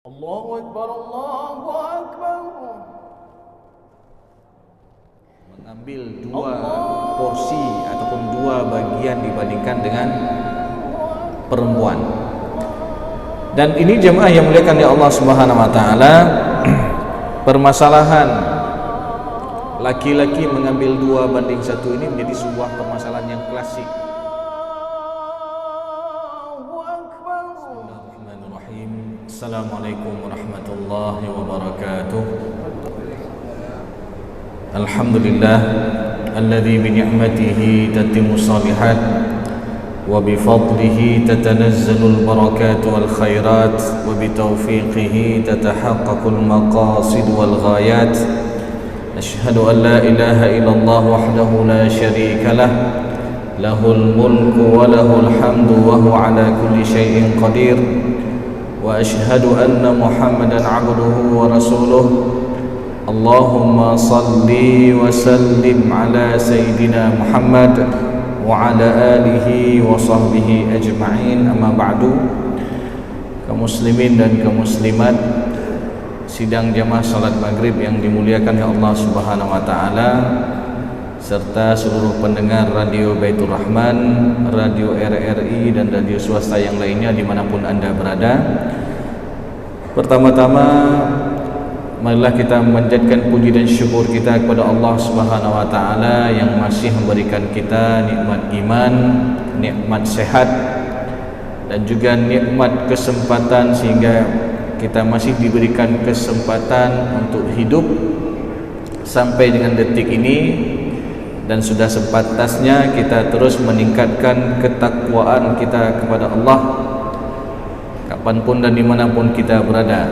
Allahu Akbar, Allahu Akbar. Mengambil dua porsi ataupun dua bagian dibandingkan dengan perempuan. Dan ini jemaah yang muliakan ya Allah Subhanahu wa taala, permasalahan laki-laki mengambil 2:1 ini menjadi sebuah permasalahan yang klasik. Bismillahirrahmanirrahim. Assalamualaikum warahmatullahi wabarakatuh. Alhamdulillah alladzi bi ni'matihi tatimmu shalihat wa bi fadlihi tatanazzalul barakat wal khairat wa bi taufiqihi tatahaqqaqul maqasid wal ghayat. Asyhadu an la ilaha illallah wahdahu la syarika lah, lahul mulku wa lahul hamdu wa huwa ala kulli syai'in qadir. Wa asyhadu anna Muhammadan 'abduhu wa rasuluh. Allahumma salli wa sallim ala Sayyidina Muhammad wa ala alihi wa sahbihi ajma'in. Amma ba'du. Kaum muslimin dan kaum muslimat, sidang jamaah salat maghrib yang dimuliakan ya Allah Subhanahu wa taala, serta seluruh pendengar Radio Baitur Rahman, Radio RRI dan radio swasta yang lainnya dimanapun Anda berada. Pertama-tama marilah kita memanjatkan puji dan syukur kita kepada Allah Subhanahu wa taala yang masih memberikan kita nikmat iman, nikmat sehat dan juga nikmat kesempatan sehingga kita masih diberikan kesempatan untuk hidup sampai dengan detik ini, dan sudah sepantasnya kita terus meningkatkan ketakwaan kita kepada Allah kapanpun dan dimanapun kita berada.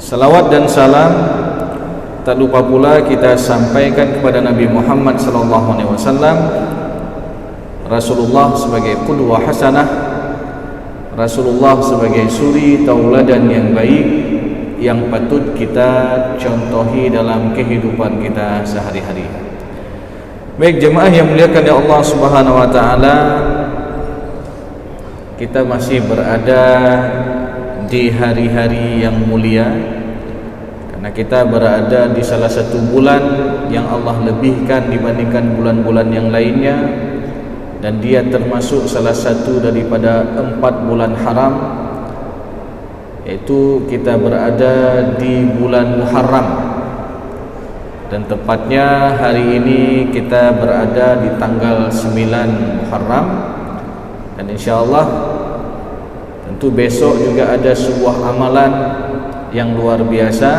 Salawat dan salam tak lupa pula kita sampaikan kepada Nabi Muhammad SAW, Rasulullah sebagai qudwah hasanah, Rasulullah sebagai suri tauladan yang baik yang patut kita contohi dalam kehidupan kita sehari-hari. Baik jemaah yang muliakan ya Allah Subhanahu wa taala, kita masih berada di hari-hari yang mulia karena kita berada di salah satu bulan yang Allah lebihkan dibandingkan bulan-bulan yang lainnya, dan dia termasuk salah satu daripada 4 bulan haram, yaitu kita berada di bulan Muharram, dan tepatnya hari ini kita berada di tanggal 9 Muharram, dan insyaallah tentu besok juga ada sebuah amalan yang luar biasa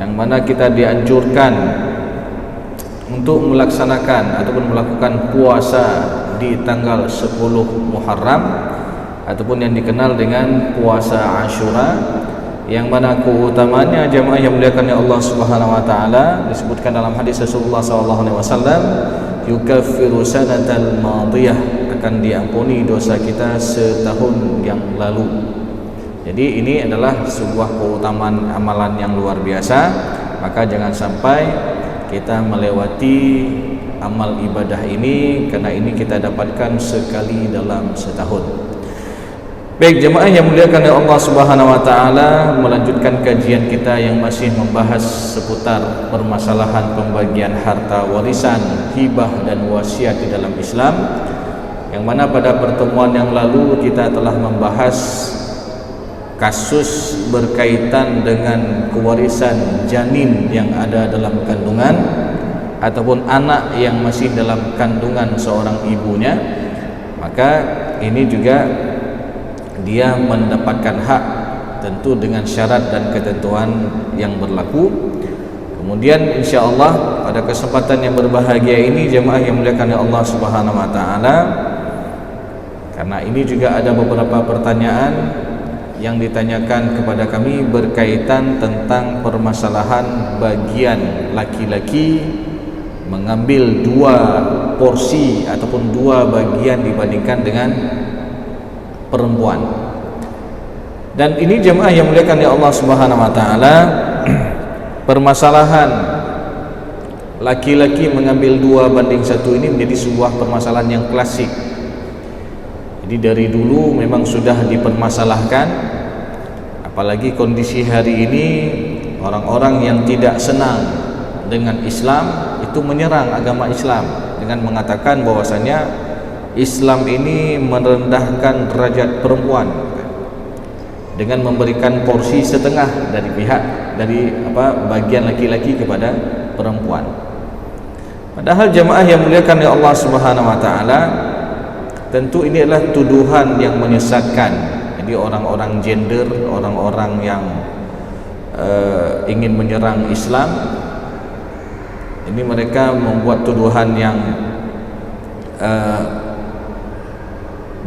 yang mana kita dianjurkan untuk melaksanakan ataupun melakukan puasa di tanggal 10 Muharram ataupun yang dikenal dengan puasa Ashura, yang mana keutamaannya jemaah yang muliakan ya Allah Subhanahu wa taala disebutkan dalam hadis Rasulullah SAW, yukaffiru sanatal madiyah, akan diampuni dosa kita setahun yang lalu. Jadi ini adalah sebuah keutamaan amalan yang luar biasa, maka jangan sampai kita melewati amal ibadah ini karena ini kita dapatkan sekali dalam setahun. Baik jemaah yang muliakan ya Allah Subhanahu wa taala, melanjutkan kajian kita yang masih membahas seputar permasalahan pembagian harta warisan, hibah dan wasiat di dalam Islam, yang mana pada pertemuan yang lalu kita telah membahas kasus berkaitan dengan kewarisan janin yang ada dalam kandungan ataupun anak yang masih dalam kandungan seorang ibunya. Maka ini juga dia mendapatkan hak tentu dengan syarat dan ketentuan yang berlaku. Kemudian insyaallah pada kesempatan yang berbahagia ini jemaah yang muliakan ya Allah Subhanahu wa taala, karena ini juga ada beberapa pertanyaan yang ditanyakan kepada kami berkaitan tentang permasalahan bagian laki-laki mengambil 2 porsi ataupun 2 bagian dibandingkan dengan perempuan. Dan ini jemaah yang muliakan ya Allah Subhanahu wa taala, permasalahan laki-laki mengambil 2:1 ini menjadi sebuah permasalahan yang klasik. Jadi dari dulu memang sudah dipermasalahkan Apalagi kondisi hari ini, orang-orang yang tidak senang dengan Islam itu menyerang agama Islam dengan mengatakan bahwasanya Islam ini merendahkan derajat perempuan dengan memberikan porsi setengah dari bagian laki-laki kepada perempuan. Padahal jemaah yang muliakan oleh Allah Subhanahu wa taala, tentu ini adalah tuduhan yang menyesatkan. Jadi orang-orang gender, orang-orang yang ingin menyerang Islam, ini mereka membuat tuduhan yang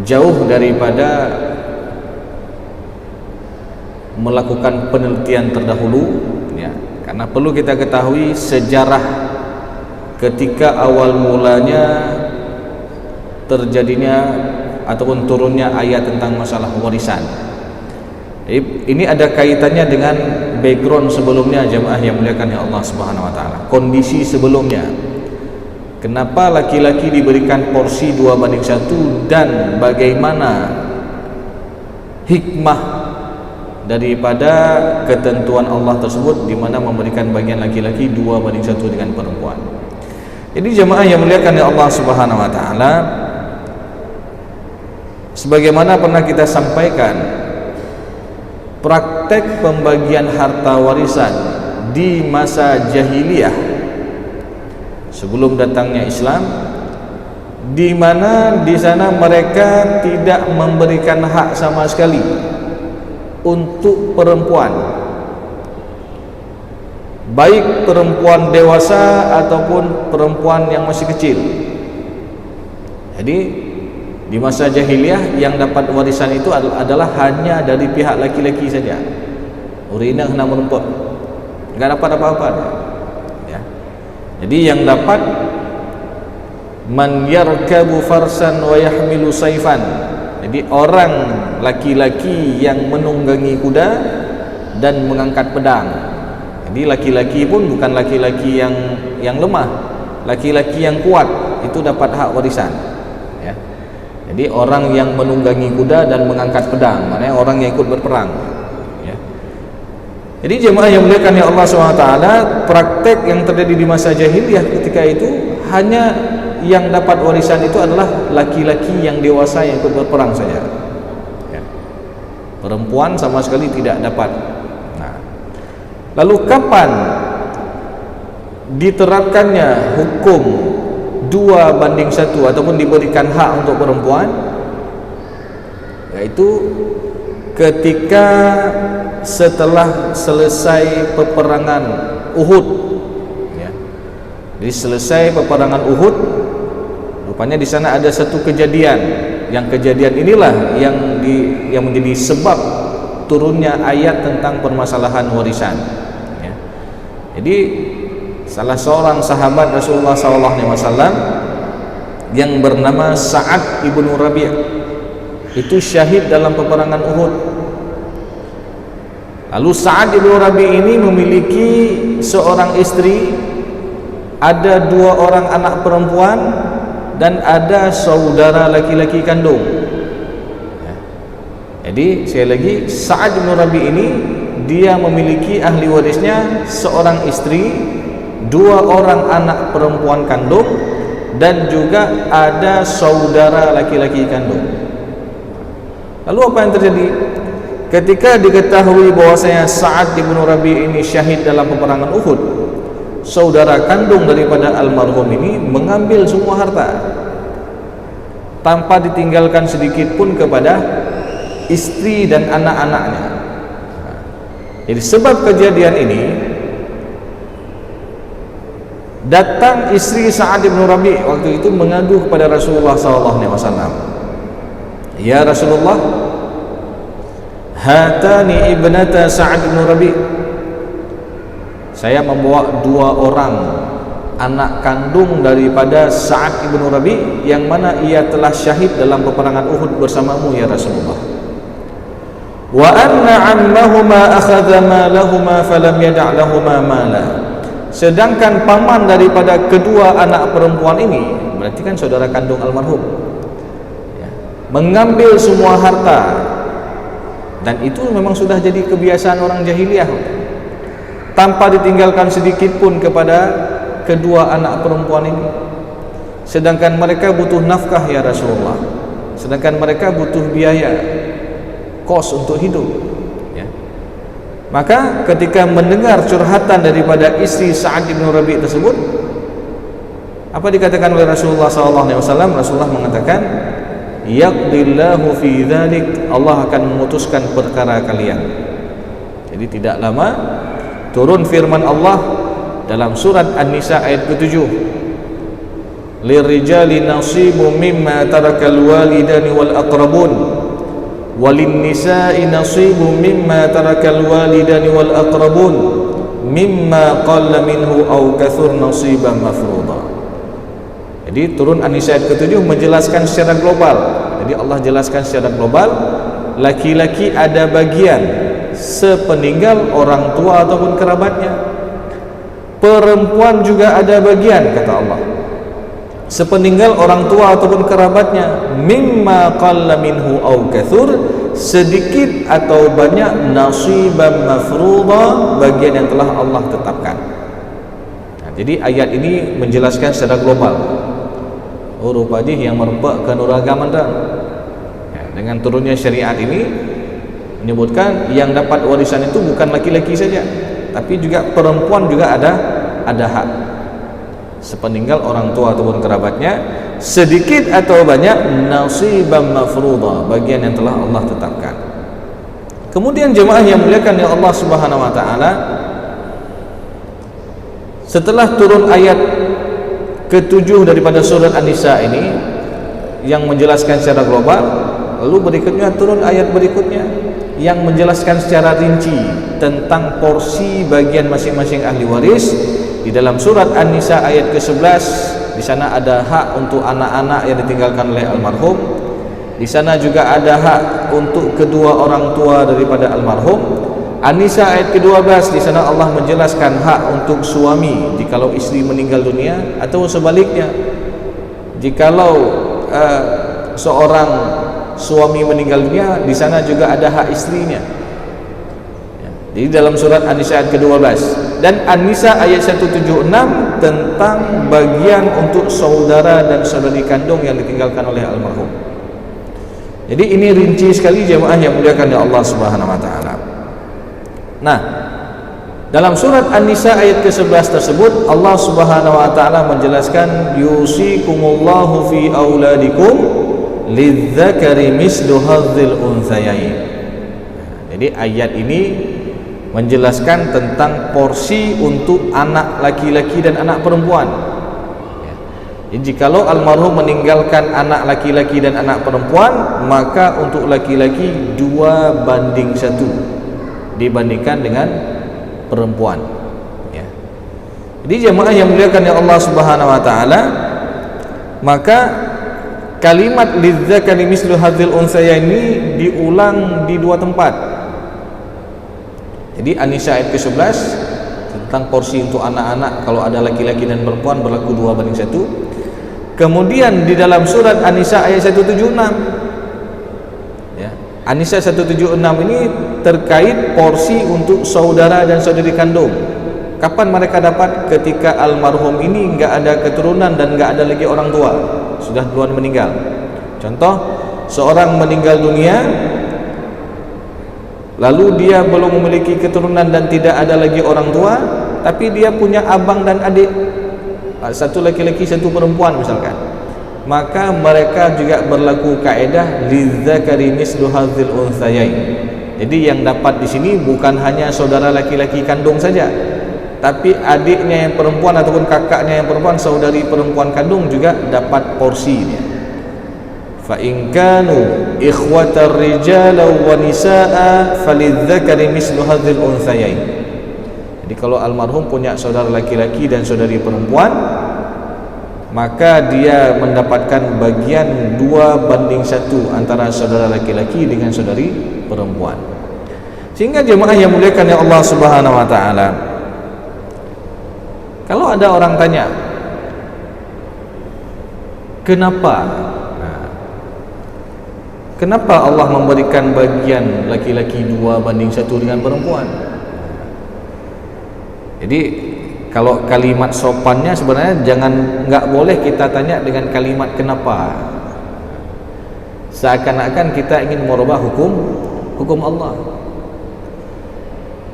jauh daripada melakukan penelitian terdahulu, ya. Karena perlu kita ketahui sejarah ketika awal mulanya terjadinya ataupun turunnya ayat tentang masalah warisan. Jadi, ini ada kaitannya dengan background sebelumnya, jemaah yang muliakan ya Allah Subhanahu wa taala. Kondisi sebelumnya. Kenapa laki-laki diberikan porsi 2:1 dan bagaimana hikmah daripada ketentuan Allah tersebut, di mana memberikan bagian laki-laki 2:1 dengan perempuan. Jadi jemaah yang muliakan oleh Allah Subhanahu wa taala, sebagaimana pernah kita sampaikan, praktek pembagian harta warisan di masa jahiliyah sebelum datangnya Islam, di mana di sana mereka tidak memberikan hak sama sekali untuk perempuan, baik perempuan dewasa ataupun perempuan yang masih kecil. Jadi di masa jahiliyah yang dapat warisan itu adalah hanya dari pihak laki-laki saja. Urina kena merumput, enggak dapat apa-apa, ya. Jadi yang dapat man yarkabu farsan wa yahmilu saifan. Jadi orang laki-laki yang menunggangi kuda dan mengangkat pedang. Jadi laki-laki pun bukan laki-laki yang lemah, laki-laki yang kuat itu dapat hak warisan, ya. Jadi orang yang menunggangi kuda dan mengangkat pedang, maknanya orang yang ikut berperang, ya. Jadi jemaah yang muliakan ya Allah SWT, praktek yang terjadi di masa jahiliyah ketika itu hanya yang dapat warisan itu adalah laki-laki yang dewasa yang ikut berperang saja, ya. Perempuan sama sekali tidak dapat. Nah, lalu kapan diterapkannya hukum 2:1 ataupun diberikan hak untuk perempuan? Yaitu ketika setelah selesai peperangan Uhud, ya. Jadi selesai peperangan Uhud, rupanya di sana ada satu kejadian. Yang kejadian inilah yang menjadi sebab turunnya ayat tentang permasalahan warisan, ya. Jadi salah seorang sahabat Rasulullah SAW yang bernama Sa'ad ibnu Rabi' itu syahid dalam peperangan Uhud. Lalu Sa'ad ibnu Rabi' ini memiliki seorang istri, ada 2 orang anak perempuan, dan ada saudara laki-laki kandung, ya. Jadi sekali lagi, Sa'ad bin Rabi' ini dia memiliki ahli warisnya seorang istri, 2 orang anak perempuan kandung, dan juga ada saudara laki-laki kandung. Lalu apa yang terjadi? Ketika diketahui bahwasanya Sa'ad bin Rabi' ini syahid dalam peperangan Uhud, saudara kandung daripada almarhum ini mengambil semua harta tanpa ditinggalkan sedikit pun kepada istri dan anak-anaknya. Jadi sebab kejadian ini, datang istri Sa'ad bin Rabi' waktu itu mengadu kepada Rasulullah SAW. Ya Rasulullah, hatani ibnata Sa'ad bin Rabi', saya membawa 2 orang anak kandung daripada Sa'ad ibn Rabi' yang mana ia telah syahid dalam peperangan Uhud bersamamu ya Rasulullah. Wa anna ammahuma akhadha malahuma falam yada' lahuma mala. Sedangkan paman daripada kedua anak perempuan ini, berarti kan saudara kandung almarhum, ya, mengambil semua harta, Dan itu memang sudah jadi kebiasaan orang jahiliyah, tanpa ditinggalkan sedikit pun kepada kedua anak perempuan ini. Sedangkan mereka butuh nafkah ya Rasulullah, sedangkan mereka butuh biaya, kos untuk hidup, ya. Maka ketika mendengar curhatan daripada istri Sa'ad bin Rabi' tersebut, apa dikatakan oleh Rasulullah SAW? Rasulullah mengatakan, yaqdillahu fi dzalik, Allah akan memutuskan perkara kalian. Jadi tidak lama turun firman Allah dalam surat An-Nisa ayat ke-7, lirijali nasibu mimma tarakal walidani wal aqrabun walin nisa'i nasibu mimma tarakal walidani wal aqrabun mimma qalla minhu aw kathur nasiban mafruḍa. Jadi turun An-Nisa ayat ke-7 menjelaskan secara global. Jadi Allah jelaskan secara global, laki-laki ada bagian sepeninggal orang tua ataupun kerabatnya, perempuan juga ada bagian, kata Allah, sepeninggal orang tua ataupun kerabatnya, mimma qalla minhu aw kathur, sedikit atau banyak, nasiban mafruḍa, bagian yang telah Allah tetapkan. Nah, jadi ayat ini menjelaskan secara global. Oh, rupanya yang merempak kenuragaman ya, dengan turunnya syariat ini menyebutkan yang dapat warisan itu bukan laki-laki saja, tapi juga perempuan juga ada hak sepeninggal orang tua ataupun kerabatnya, sedikit atau banyak, nasiban mafruḍa, bagian yang telah Allah tetapkan. Kemudian jemaah yang muliakan ya Allah Subhanahu wa taala, setelah turun ayat ke-7 daripada surat An-Nisa ini yang menjelaskan secara global, lalu berikutnya turun ayat berikutnya yang menjelaskan secara rinci tentang porsi bagian masing-masing ahli waris. Di dalam surat An-Nisa ayat ke-11, di sana ada hak untuk anak-anak yang ditinggalkan oleh almarhum. Di sana juga ada hak untuk kedua orang tua daripada almarhum. An-Nisa ayat ke-12, di sana Allah menjelaskan hak untuk suami jikalau istri meninggal dunia, atau sebaliknya, jikalau seorang suami meninggal dunia, di sana juga ada hak istrinya. Jadi dalam surat An-Nisa ayat ke-12 dan An-Nisa ayat 176 tentang bagian untuk saudara dan saudari kandung yang ditinggalkan oleh almarhum. Jadi ini rinci sekali jemaah yang muliakan ya Allah Subhanahu wa taala. Nah, dalam surat An-Nisa ayat ke-11 tersebut Allah Subhanahu wa taala menjelaskan, yusikumullahu fi auladikum lidzakari mislu hadzil unthayain. Jadi ayat ini menjelaskan tentang porsi untuk anak laki-laki dan anak perempuan. Jadi jikalau almarhum meninggalkan anak laki-laki dan anak perempuan, maka untuk laki-laki 2:1 dibandingkan dengan perempuan, ya. Jadi jemaah yang muliakan ya Allah Subhanahu wa taala, maka kalimat lidzakari mislu hadzil unthayain ini diulang di 2 tempat. Jadi An-Nisa ayat ke-11 tentang porsi untuk anak-anak, kalau ada laki-laki dan perempuan berlaku 2:1. Kemudian di dalam surat An-Nisa ayat 176, ya, An-Nisa 176 ini terkait porsi untuk saudara dan saudari kandung. Kapan mereka dapat? Ketika almarhum ini enggak ada keturunan dan enggak ada lagi orang tua, sudah duluan meninggal. Contoh, seorang meninggal dunia, lalu dia belum memiliki keturunan dan tidak ada lagi orang tua, tapi dia punya abang dan adik, satu laki-laki satu perempuan misalkan, maka mereka juga berlaku kaedah lidzakari mislu hadzil unthayain. Jadi yang dapat di sini bukan hanya saudara laki-laki kandung saja, tapi adiknya yang perempuan ataupun kakaknya yang perempuan, saudari perempuan kandung juga dapat porsinya. Fa in kanu ikhwatar rijala wa nisaa falidzakari mislu hadzil unthayain. Jadi kalau almarhum punya saudara laki-laki dan saudari perempuan, maka dia mendapatkan bagian 2:1 antara saudara laki-laki dengan saudari perempuan. Sehingga jemaah yang muliakan ya Allah Subhanahu wa taala, kalau ada orang tanya, kenapa Kenapa Allah memberikan bagian laki-laki 2:1 dengan perempuan? Jadi kalau kalimat sopannya sebenarnya nggak boleh kita tanya dengan kalimat kenapa. Seakan-akan kita ingin merubah hukum Allah.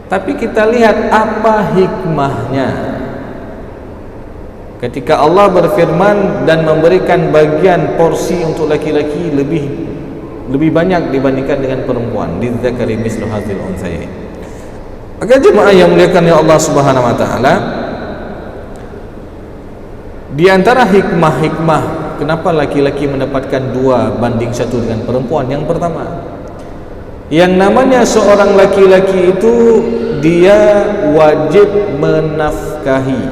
Tapi kita lihat apa hikmahnya ketika Allah berfirman dan memberikan bagian porsi untuk laki-laki lebih banyak dibandingkan dengan perempuan. Lidzakari mislu hadzal unthayain. Maka jemaah yang muliakan ya Allah Subhanahu wa taala, di antara hikmah-hikmah kenapa laki-laki mendapatkan 2:1 dengan perempuan, yang pertama, yang namanya seorang laki-laki itu dia wajib menafkahi.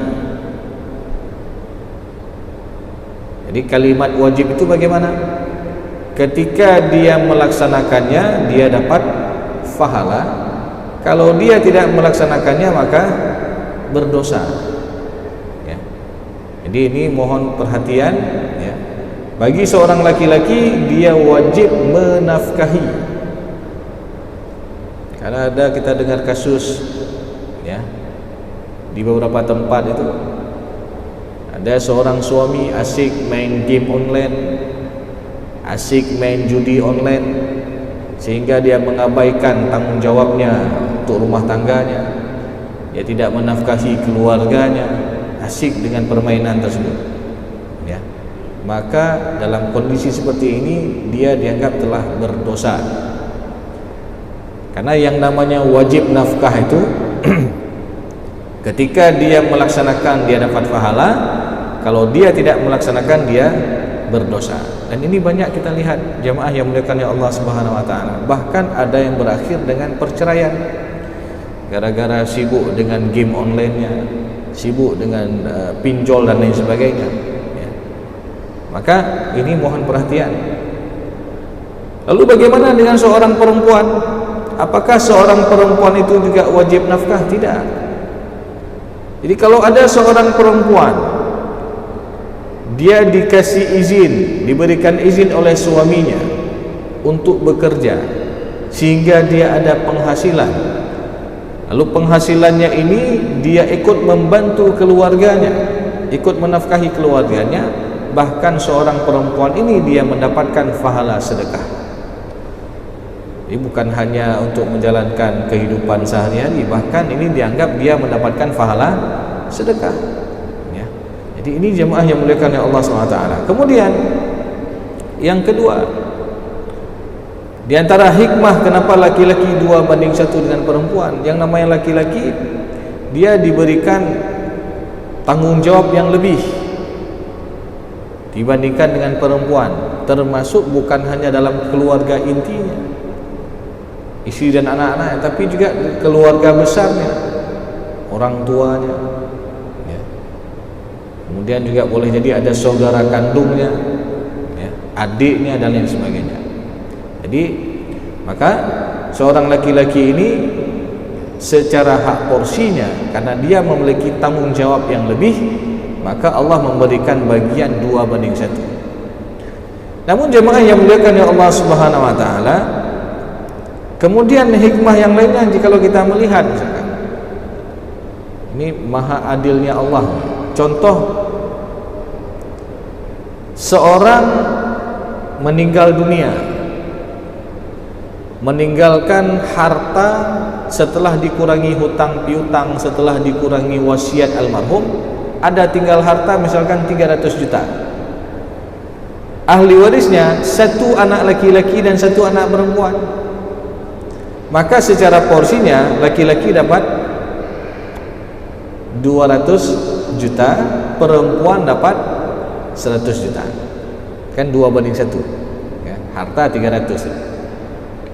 Jadi kalimat wajib itu bagaimana? Ketika dia melaksanakannya dia dapat pahala. Kalau dia tidak melaksanakannya maka berdosa. Ya. Jadi ini mohon perhatian. Ya. Bagi seorang laki-laki dia wajib menafkahi. Karena ada kita dengar kasus, ya, di beberapa tempat itu ada seorang suami asyik main game online, asyik main judi online, sehingga dia mengabaikan tanggung jawabnya untuk rumah tangganya. Dia tidak menafkahi keluarganya, asyik dengan permainan tersebut. Ya. Maka dalam kondisi seperti ini dia dianggap telah berdosa. Karena yang namanya wajib nafkah itu ketika dia melaksanakan dia dapat pahala, kalau dia tidak melaksanakan dia berdosa. Dan ini banyak kita lihat jemaah yang muliakan Allah Subhanahu wa taala. Bahkan ada yang berakhir dengan perceraian gara-gara sibuk dengan game online-nya, sibuk dengan pinjol dan lain sebagainya. Ya. Maka ini mohon perhatian. Lalu bagaimana dengan seorang perempuan? Apakah seorang perempuan itu juga wajib nafkah? Tidak. Jadi kalau ada seorang perempuan dia dikasih izin, diberikan izin oleh suaminya untuk bekerja sehingga dia ada penghasilan, lalu penghasilannya ini dia ikut membantu keluarganya, ikut menafkahi keluarganya, bahkan seorang perempuan ini dia mendapatkan pahala sedekah. Ini bukan hanya untuk menjalankan kehidupan sehari-hari, bahkan ini dianggap dia mendapatkan pahala sedekah. Ya. Jadi ini jemaah yang muliakan Allah SWT. Kemudian yang kedua, di antara hikmah kenapa laki-laki 2:1 dengan perempuan, yang namanya laki-laki dia diberikan tanggung jawab yang lebih dibandingkan dengan perempuan, termasuk bukan hanya dalam keluarga intinya, istri dan anak-anak, tapi juga keluarga besarnya, orang tuanya, ya. Kemudian juga boleh jadi ada saudara kandungnya, ya, adiknya dan lain sebagainya. Jadi maka seorang laki-laki ini secara hak porsinya, karena dia memiliki tanggung jawab yang lebih, maka Allah memberikan bagian 2:1. Namun jemaah yang muliakan ya Allah Subhanahu wa taala, kemudian hikmah yang lainnya jika kita melihat misalkan, ini maha adilnya Allah. Contoh, seorang meninggal dunia, meninggalkan harta setelah dikurangi hutang piutang, setelah dikurangi wasiat almarhum, ada tinggal harta misalkan 300 juta. Ahli warisnya 1 anak laki-laki dan 1 anak perempuan. Maka secara porsinya laki-laki dapat 200 juta, perempuan dapat 100 juta. Kan 2:1. Ya, harta 300.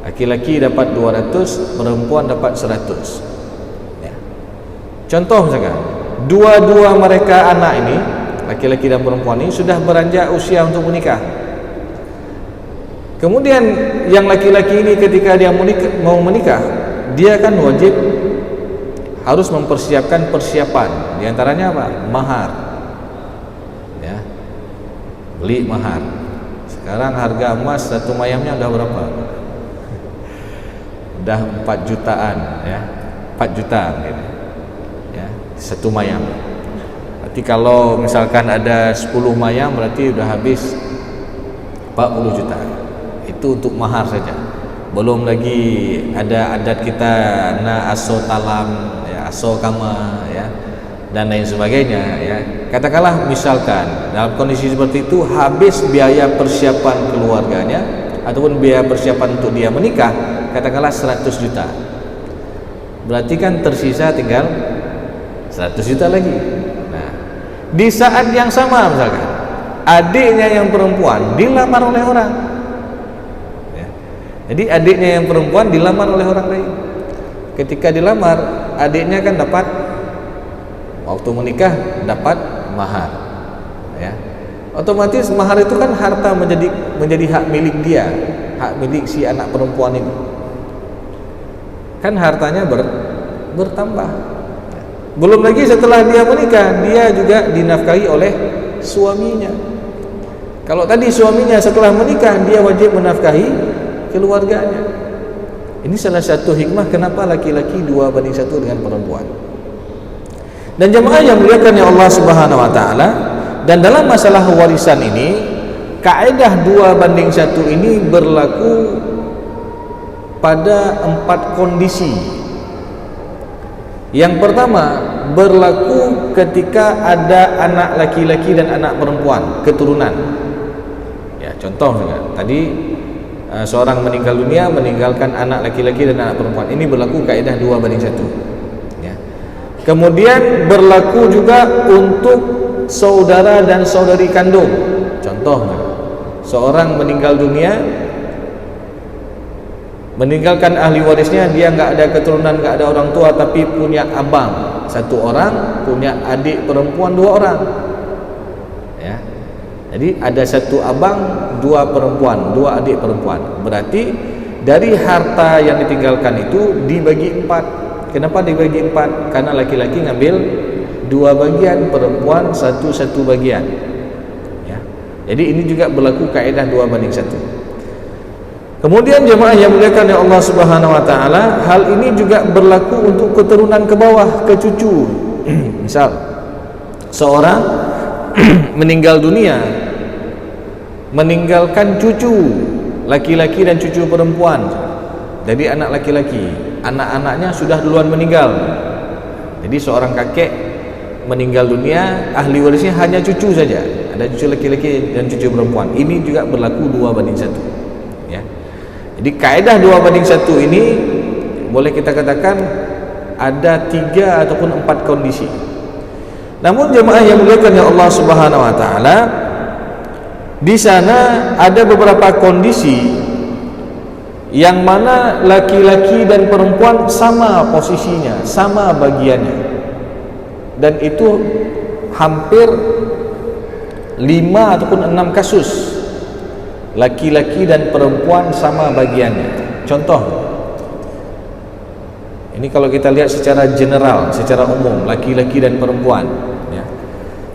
Laki-laki dapat 200, perempuan dapat 100. Ya. Contoh misalkan, dua-dua mereka anak ini, laki-laki dan perempuan ini sudah beranjak usia untuk menikah. Kemudian yang laki-laki ini ketika dia mau menikah, dia kan wajib harus mempersiapkan persiapan. Di antaranya apa? Mahar. Ya. Beli mahar. Sekarang harga emas satu mayamnya udah berapa? Udah 4 jutaan ya. 4 juta gitu. Ya, satu mayam. Berarti kalau misalkan ada 10 mayam berarti udah habis 40 juta. Itu untuk mahar saja. Belum lagi ada adat kita na aso talam, ya, aso kama ya, dan lain sebagainya ya. Katakanlah misalkan dalam kondisi seperti itu habis biaya persiapan keluarganya ataupun biaya persiapan untuk dia menikah, katakanlah 100 juta. Berarti kan tersisa tinggal 100 juta lagi. Nah, di saat yang sama misalkan adiknya yang perempuan dilamar oleh orang. Ya. Jadi adiknya yang perempuan dilamar oleh orang lain. Ketika dilamar, adiknya kan dapat waktu menikah dapat mahar. Ya. Otomatis mahar itu kan harta menjadi hak milik dia, hak milik si anak perempuan ini. Kan hartanya bertambah. Belum lagi setelah dia menikah, dia juga dinafkahi oleh suaminya. Kalau tadi suaminya setelah menikah dia wajib menafkahi keluarganya. Ini salah satu hikmah kenapa laki-laki 2:1 dengan perempuan. Dan jemaah yang muliakan ya Allah Subhanahu wa taala, dan dalam masalah warisan ini kaidah 2:1 ini berlaku pada 4 kondisi. Yang pertama berlaku ketika ada anak laki-laki dan anak perempuan, keturunan. Ya, contoh juga tadi seorang meninggal dunia meninggalkan anak laki-laki dan anak perempuan. Ini berlaku kaidah 2:1. Ya. Kemudian berlaku juga untuk saudara dan saudari kandung. Contoh, seorang meninggal dunia meninggalkan ahli warisnya, dia nggak ada keturunan, nggak ada orang tua, tapi punya abang 1 orang, punya adik perempuan 2 orang. Ya. Jadi ada 1 abang, 2 perempuan, 2 adik perempuan. Berarti dari harta yang ditinggalkan itu dibagi 4. Kenapa dibagi 4? Karena laki-laki ngambil 2 bagian, perempuan satu bagian. Ya. Jadi ini juga berlaku kaidah 2:1. Kemudian jemaah yang muliakan ya Allah Subhanahu wa taala, hal ini juga berlaku untuk keturunan ke bawah, ke cucu. Misal seorang meninggal dunia meninggalkan cucu laki-laki dan cucu perempuan. Jadi anak laki-laki, anak-anaknya sudah duluan meninggal. Jadi seorang kakek meninggal dunia, ahli warisnya hanya cucu saja. Ada cucu laki-laki dan cucu perempuan. Ini juga berlaku 2:1. Ya. Jadi kaidah 2:1 ini boleh kita katakan ada 3 ataupun 4 kondisi. Namun jemaah yang muliakan ya Allah Subhanahu wa taala, di sana ada beberapa kondisi yang mana laki-laki dan perempuan sama posisinya, sama bagiannya. Dan itu hampir 5 ataupun 6 kasus. Laki-laki dan perempuan sama bagiannya. Contoh, ini kalau kita lihat secara general, secara umum, laki-laki dan perempuan ya.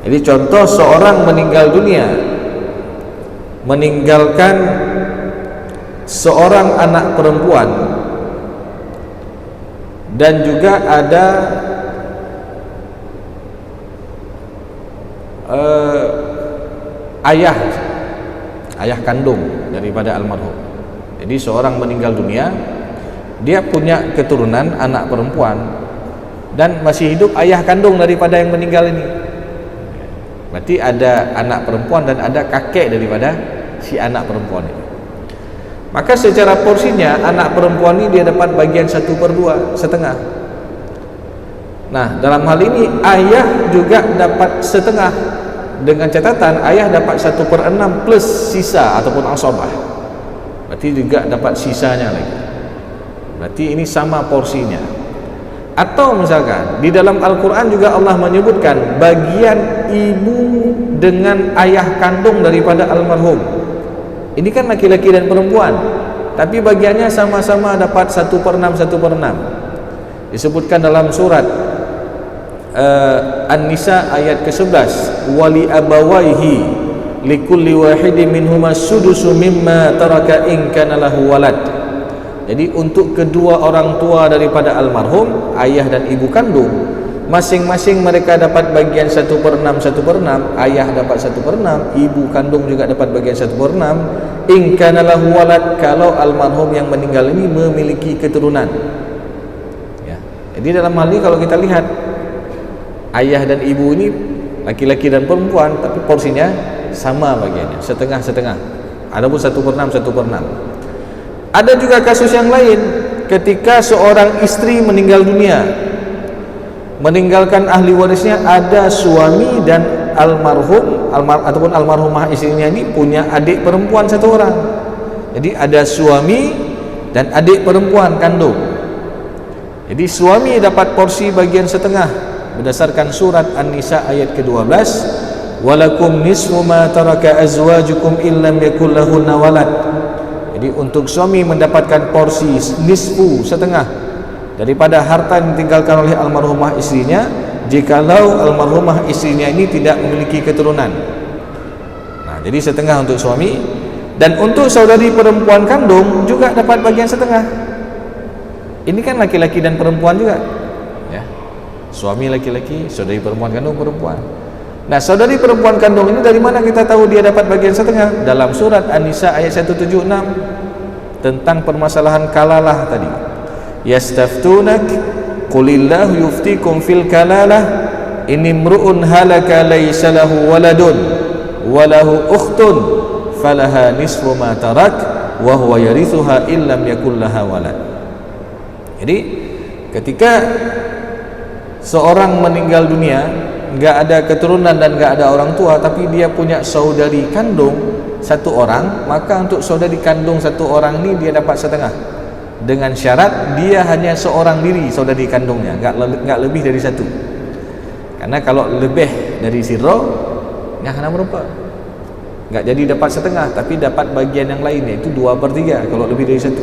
Jadi contoh, seorang meninggal dunia meninggalkan seorang anak perempuan dan juga ada ayah kandung daripada almarhum. Jadi seorang meninggal dunia, dia punya keturunan anak perempuan dan masih hidup ayah kandung daripada yang meninggal ini. Berarti ada anak perempuan dan ada kakek daripada si anak perempuan ini. Maka secara porsinya anak perempuan ini dia dapat bagian 1/2, setengah. Nah, dalam hal ini ayah juga dapat setengah, dengan catatan ayah dapat 1/6 plus sisa ataupun asabah. Berarti juga dapat sisanya lagi. Berarti ini sama porsinya. Atau misalkan di dalam Al-Quran juga Allah menyebutkan bagian ibu dengan ayah kandung daripada almarhum. Ini kan laki-laki dan perempuan, tapi bagiannya sama-sama dapat 1/6. Disebutkan dalam surat An-Nisa ayat ke-11, wali abawaihi likulli wahidin minhuma sudusu mimma taraka in kana lahu walad. Jadi untuk kedua orang tua daripada almarhum, ayah dan ibu kandung, masing-masing mereka dapat bagian 1/6, 1/6. Ayah dapat 1/6, ibu kandung juga dapat bagian 1/6. In kana lahu walad, kalau almarhum yang meninggal ini memiliki keturunan. Ya. Jadi dalam hal ini kalau kita lihat, ayah dan ibu ini laki-laki dan perempuan, tapi porsinya sama bagiannya, setengah-setengah. Adapun 1/6, 1/6. Ada juga kasus yang lain, ketika seorang istri meninggal dunia, meninggalkan ahli warisnya, ada suami dan ataupun almarhumah istrinya ini punya adik perempuan 1 orang. Jadi ada suami dan adik perempuan kandung. Jadi suami dapat porsi bagian setengah berdasarkan surat An-Nisa ayat ke-12, walakum nisfu ma taraka azwajukum illam yakul lahunna walad. Jadi untuk suami mendapatkan porsi nisfu, setengah daripada harta yang ditinggalkan oleh almarhumah istrinya, jikalau almarhumah istrinya ini tidak memiliki keturunan. Nah, jadi setengah untuk suami, dan untuk saudari perempuan kandung juga dapat bagian setengah. Ini kan laki-laki dan perempuan juga, ya. Suami laki-laki, saudari perempuan kandung perempuan. Nah, saudari perempuan kandung ini dari mana kita tahu dia dapat bagian setengah? Dalam surat An-Nisa ayat 176 tentang permasalahan kalalah tadi. Yastaftunak qulillahu yuftikum fil kalalah in imru'un halaka laysa lahu waladun wa lahu ukhtun falaha nisfu ma tarak wa huwa yarithuha illam yakul laha walad. Jadi ketika seorang meninggal dunia, enggak ada keturunan dan enggak ada orang tua, tapi dia punya saudari kandung 1 orang, maka untuk saudari kandung 1 orang ini dia dapat setengah, dengan syarat dia hanya seorang diri saudari kandungnya, enggak lebih dari 1. Karena kalau lebih dari siro, enggak akan berapa, enggak jadi dapat setengah, tapi dapat bagian yang lain, yaitu 2/3 kalau lebih dari 1.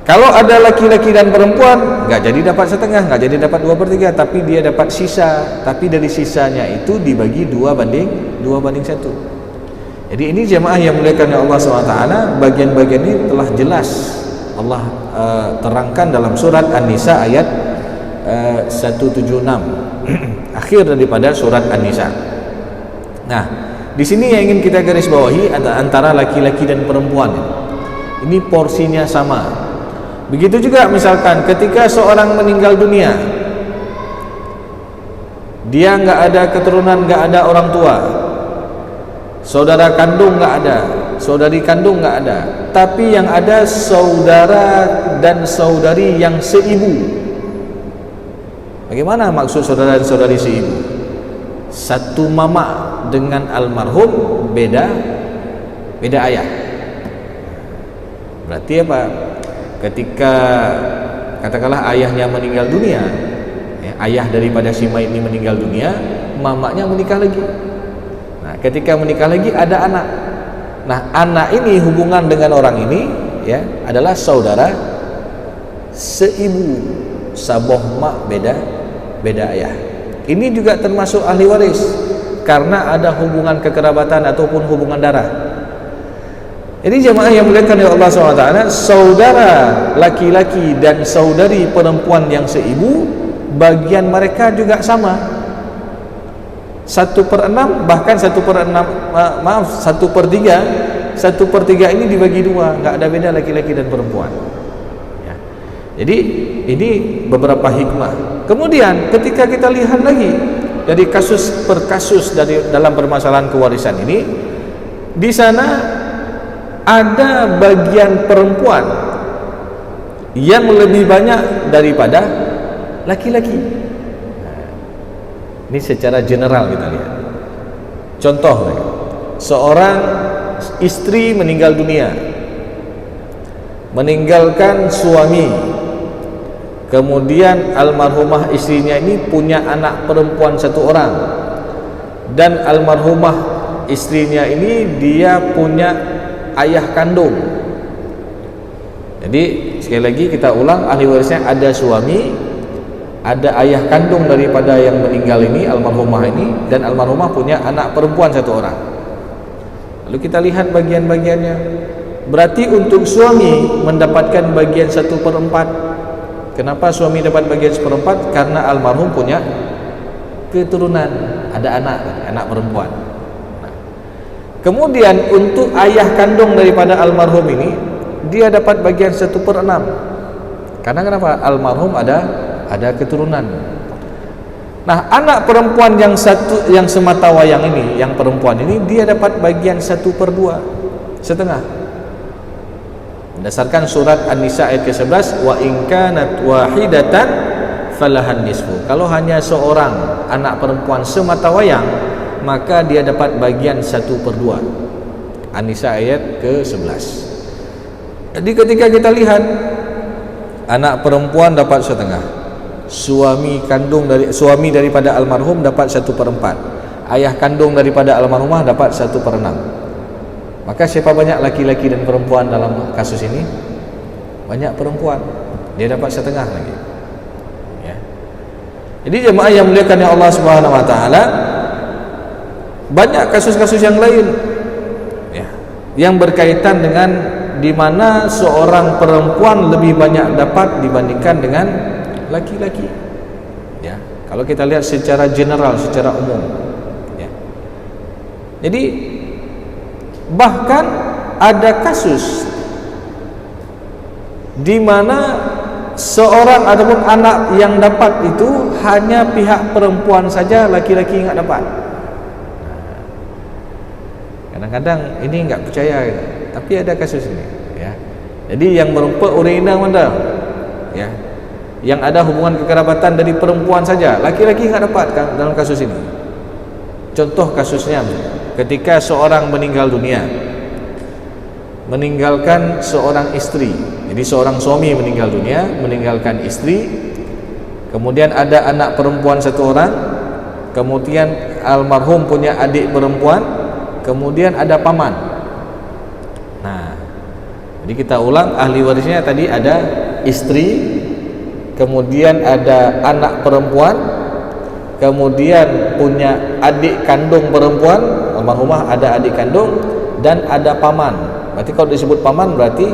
Kalau ada laki-laki dan perempuan, enggak jadi dapat setengah, enggak jadi dapat 2/3, tapi dia dapat sisa. Tapi dari sisanya itu dibagi 2/1. Jadi ini jemaah yang muliakan oleh Allah SWT, bagian-bagian ini telah jelas Allah terangkan dalam surat An-Nisa ayat 176 akhir daripada surat An-Nisa. Nah, di sini yang ingin kita garis bawahi antara laki-laki dan perempuan, ini porsinya sama. Begitu juga misalkan ketika seorang meninggal dunia, dia enggak ada keturunan, enggak ada orang tua, saudara kandung enggak ada, saudari kandung enggak ada, tapi yang ada saudara dan saudari yang seibu. Bagaimana maksud saudara dan saudari seibu? Satu mama dengan almarhum, beda ayah. Berarti apa? Ketika katakanlah ayahnya meninggal dunia, ayah daripada si mayit ini meninggal dunia, mamanya menikah lagi. Nah, ketika menikah lagi ada anak. Nah, anak ini hubungan dengan orang ini, ya, adalah saudara seibu, saboh mak, beda ayah. Ini juga termasuk ahli waris karena ada hubungan kekerabatan ataupun hubungan darah. Jadi jemaah yang muliakan oleh Allah SWT, saudara laki-laki dan saudari perempuan yang seibu, bagian mereka juga sama, 1/6, bahkan 1/3 ini dibagi 2, nggak ada beda laki-laki dan perempuan, ya. Jadi ini beberapa hikmah. Kemudian ketika kita lihat lagi dari kasus per kasus dalam permasalahan kewarisan ini, di sana ada bagian perempuan yang lebih banyak daripada laki-laki. Ini secara general kita lihat. Contoh, seorang istri meninggal dunia, meninggalkan suami, kemudian almarhumah istrinya ini punya anak perempuan 1 orang, dan almarhumah istrinya ini dia punya ayah kandung. Jadi sekali lagi kita ulang, ahli warisnya ada suami, ada ayah kandung daripada yang meninggal ini, almarhumah ini, dan almarhumah punya anak perempuan 1 orang. Lalu kita lihat bagian-bagiannya. Berarti untuk suami mendapatkan bagian 1/4. Kenapa suami dapat bagian 1/4? Karena almarhum punya keturunan, ada anak perempuan. Nah, kemudian untuk ayah kandung daripada almarhum ini, dia dapat bagian 1/6. Karena kenapa? Almarhum ada keturunan. Nah, anak perempuan yang semata wayang ini, yang perempuan ini, dia dapat bagian 1/2, setengah. Berdasarkan surat An-Nisa ayat ke-11, wa in kanat wahidatan falahan nisfu. Kalau hanya seorang anak perempuan semata wayang, maka dia dapat bagian 1/2. An-Nisa ayat ke-11. Jadi ketika kita lihat anak perempuan dapat setengah, suami daripada almarhum dapat 1/4, ayah kandung daripada almarhumah dapat 1/6. Maka siapa banyak laki-laki dan perempuan dalam kasus ini? Banyak perempuan, dia dapat setengah lagi, ya. Jadi jemaah yang muliakan ya Allah Subhanahu wa taala, banyak kasus-kasus yang lain, ya, yang berkaitan dengan di mana seorang perempuan lebih banyak dapat dibandingkan dengan laki-laki, ya. Kalau kita lihat secara general, secara umum, ya. Jadi bahkan ada kasus di mana seorang ataupun anak yang dapat itu hanya pihak perempuan saja, laki-laki enggak dapat. Kadang-kadang ini enggak percaya gitu. Tapi ada kasus ini, ya. Jadi yang merumput urina mana? Ya. Yang ada hubungan kekerabatan dari perempuan saja, laki-laki enggak dapat kan dalam kasus ini. Contoh kasusnya ketika seorang meninggal dunia, meninggalkan seorang istri. Jadi seorang suami meninggal dunia, meninggalkan istri, kemudian ada anak perempuan 1 orang, kemudian almarhum punya adik perempuan, kemudian ada paman. Nah, jadi kita ulang, ahli warisnya tadi ada istri, kemudian ada anak perempuan, kemudian punya adik kandung perempuan, almarhumah ada adik kandung, dan ada paman. Berarti kalau disebut paman berarti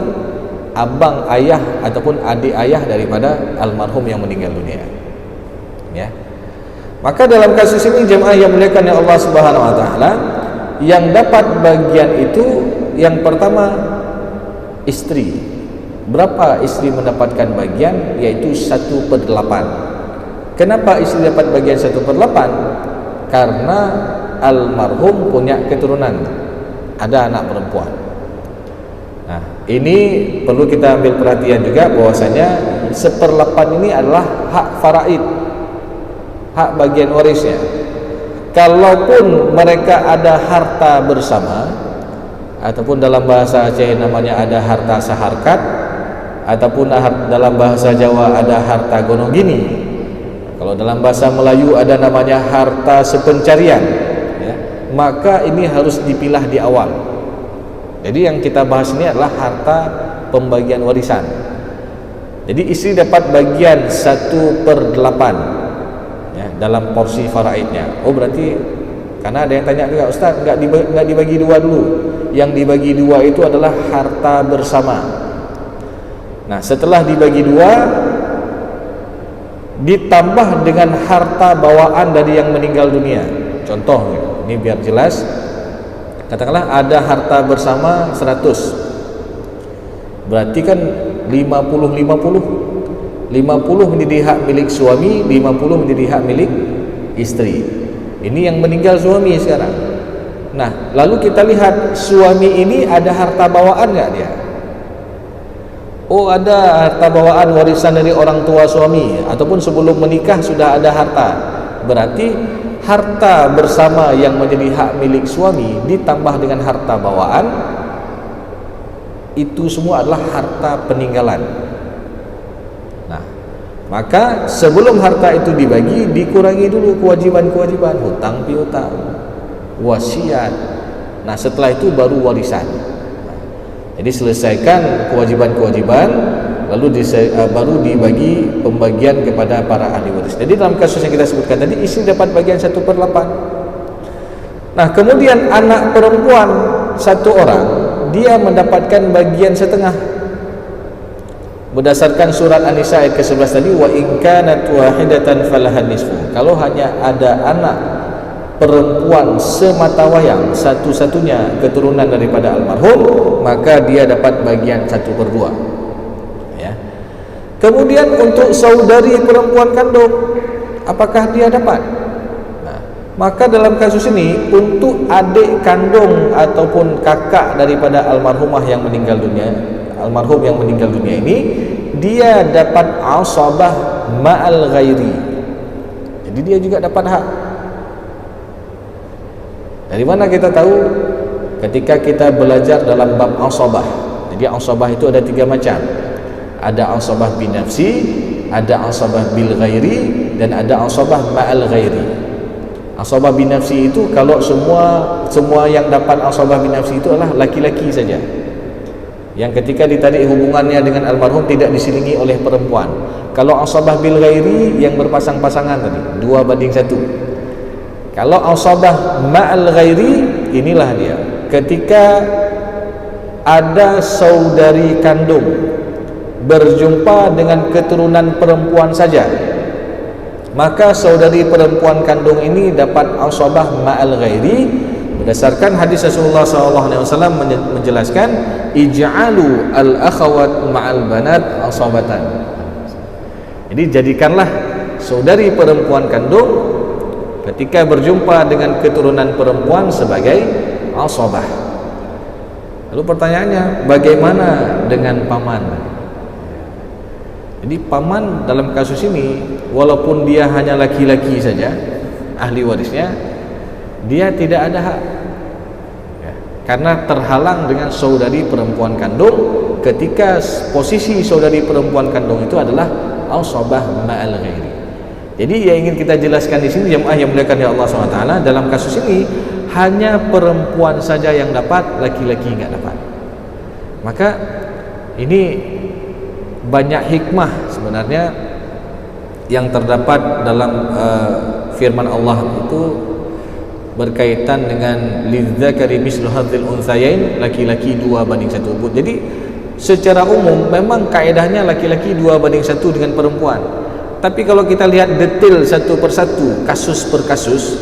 abang ayah ataupun adik ayah daripada almarhum yang meninggal dunia, ya. Maka dalam kasus ini jemaah yang muliakan ya Allah Subhanahu wa taala, yang dapat bagian itu yang pertama istri. Berapa istri mendapatkan bagian? Yaitu 1/8. Kenapa istri dapat bagian 1/8? Karena almarhum punya keturunan, ada anak perempuan. Nah, ini perlu kita ambil perhatian juga bahwasanya 1/8 ini adalah hak faraid, hak bagian warisnya. Kalaupun mereka ada harta bersama, ataupun dalam bahasa Aceh namanya ada harta saharkat, ataupun dalam bahasa Jawa ada harta gonogini. Kalau dalam bahasa Melayu ada namanya harta sepencarian, ya, maka ini harus dipilah di awal. Jadi yang kita bahas ini adalah harta pembagian warisan. Jadi istri dapat bagian 1/8, ya, dalam porsi faraidnya. Oh berarti, karena ada yang tanya juga, Ustaz, enggak dibagi 2 dulu. Yang dibagi 2 itu adalah harta bersama. Nah, setelah dibagi 2 ditambah dengan harta bawaan dari yang meninggal dunia. Contoh, ini biar jelas. Katakanlah ada harta bersama 100. Berarti kan 50-50. 50 menjadi hak milik suami, 50 menjadi hak milik istri. Ini yang meninggal suami sekarang. Nah, lalu kita lihat suami ini ada harta bawaan enggak dia? Oh, ada harta bawaan warisan dari orang tua suami, ataupun sebelum menikah sudah ada harta. Berarti harta bersama yang menjadi hak milik suami ditambah dengan harta bawaan, itu semua adalah harta peninggalan. Nah, maka sebelum harta itu dibagi, dikurangi dulu kewajiban-kewajiban, hutang piutang, wasiat. Nah, setelah itu baru warisan. Jadi selesaikan kewajiban-kewajiban, lalu baru dibagi pembagian kepada para ahli waris. Jadi dalam kasus yang kita sebutkan tadi, istri dapat bagian 1/8. Nah, kemudian anak perempuan satu orang dia mendapatkan bagian setengah. Berdasarkan surat An-Nisa ayat ke-11 tadi, wa in kanat wahidatan falahan nisfu. Kalau hanya ada anak perempuan semata wayang, satu-satunya keturunan daripada almarhum, maka dia dapat bagian 1/2. Ya. Kemudian untuk saudari perempuan kandung, apakah dia dapat? Nah, maka dalam kasus ini untuk adik kandung ataupun kakak daripada almarhum yang meninggal dunia ini, dia dapat asabah ma'al ghairi. Jadi dia juga dapat hak. Dari mana kita tahu? Ketika kita belajar dalam bab asabah. Jadi asabah itu ada 3 macam. Ada asabah binafsi, ada asabah bil ghairi, dan ada asabah ma'al ghairi. Asabah binafsi itu kalau semua yang dapat asabah binafsi itu adalah laki-laki saja, yang ketika ditarik hubungannya dengan almarhum tidak diselingi oleh perempuan. Kalau asabah bil ghairi yang berpasang-pasangan tadi 2:1. Kalau asabah ma'al ghairi, inilah dia, ketika ada saudari kandung berjumpa dengan keturunan perempuan saja, maka saudari perempuan kandung ini dapat asabah ma'al ghairi. Berdasarkan hadis Rasulullah SAW menjelaskan, ij'alu al-akhawat ma'al banat asabatan. Jadi jadikanlah saudari perempuan kandung ketika berjumpa dengan keturunan perempuan sebagai asabah. Lalu pertanyaannya, bagaimana dengan paman? Jadi paman dalam kasus ini, walaupun dia hanya laki-laki saja ahli warisnya, dia tidak ada hak, ya, karena terhalang dengan saudari perempuan kandung ketika posisi saudari perempuan kandung itu adalah asabah ma'al ghairi. Jadi yang ingin kita jelaskan di sini, jemaah yang muliakan ya Allah SWT, dalam kasus ini hanya perempuan saja yang dapat, laki-laki enggak dapat. Maka ini banyak hikmah sebenarnya yang terdapat dalam firman Allah itu berkaitan dengan lidzakari mislu hadzil unthayain, laki-laki 2:1. Jadi secara umum memang kaedahnya laki-laki 2:1 dengan perempuan. Tapi kalau kita lihat detail satu persatu, kasus per kasus,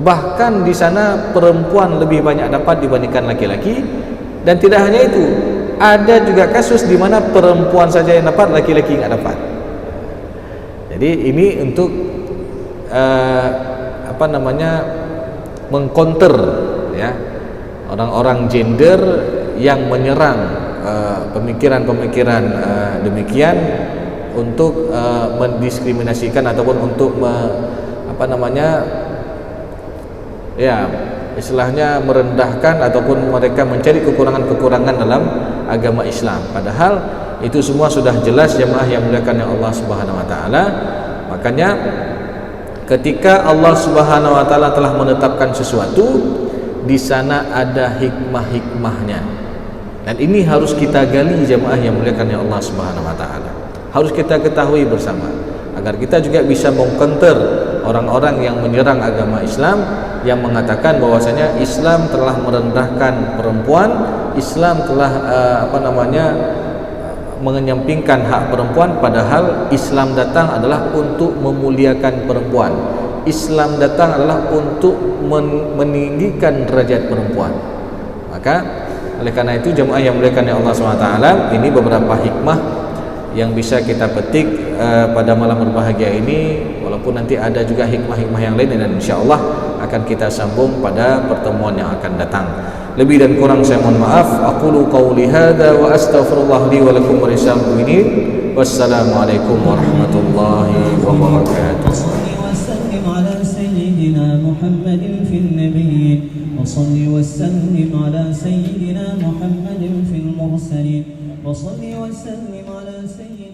bahkan di sana perempuan lebih banyak dapat dibandingkan laki-laki. Dan tidak hanya itu, ada juga kasus di mana perempuan saja yang dapat, laki-laki nggak dapat. Jadi ini untuk mengcounter, ya, orang-orang gender yang menyerang pemikiran-pemikiran demikian untuk mendiskriminasikan ataupun untuk istilahnya merendahkan ataupun mereka mencari kekurangan-kekurangan dalam agama Islam. Padahal itu semua sudah jelas jemaah yang muliakan Allah Subhanahu wa taala. Makanya ketika Allah Subhanahu wa taala telah menetapkan sesuatu, di sana ada hikmah-hikmahnya. Dan ini harus kita gali jemaah yang muliakan Allah Subhanahu wa taala. Harus kita ketahui bersama agar kita juga bisa mengcounter orang-orang yang menyerang agama Islam, yang mengatakan bahwasanya Islam telah merendahkan perempuan, Islam telah menyampingkan hak perempuan, padahal Islam datang adalah untuk memuliakan perempuan. Islam datang adalah untuk meninggikan derajat perempuan. Maka oleh karena itu jemaah yang muliakan Allah SWT, ini beberapa hikmah yang bisa kita petik pada malam berbahagia ini, walaupun nanti ada juga hikmah-hikmah yang lain dan insyaallah akan kita sambung pada pertemuan yang akan datang. Lebih dan kurang saya mohon maaf. Aqulu qauli hadza wa astaghfirullah li wa lakum wa lisal mu'minin. Wassalamualaikum warahmatullahi wabarakatuh. محمد في النبيين وصل وسلم على سيدنا محمد في المرسلين وصل وسلم على سيدنا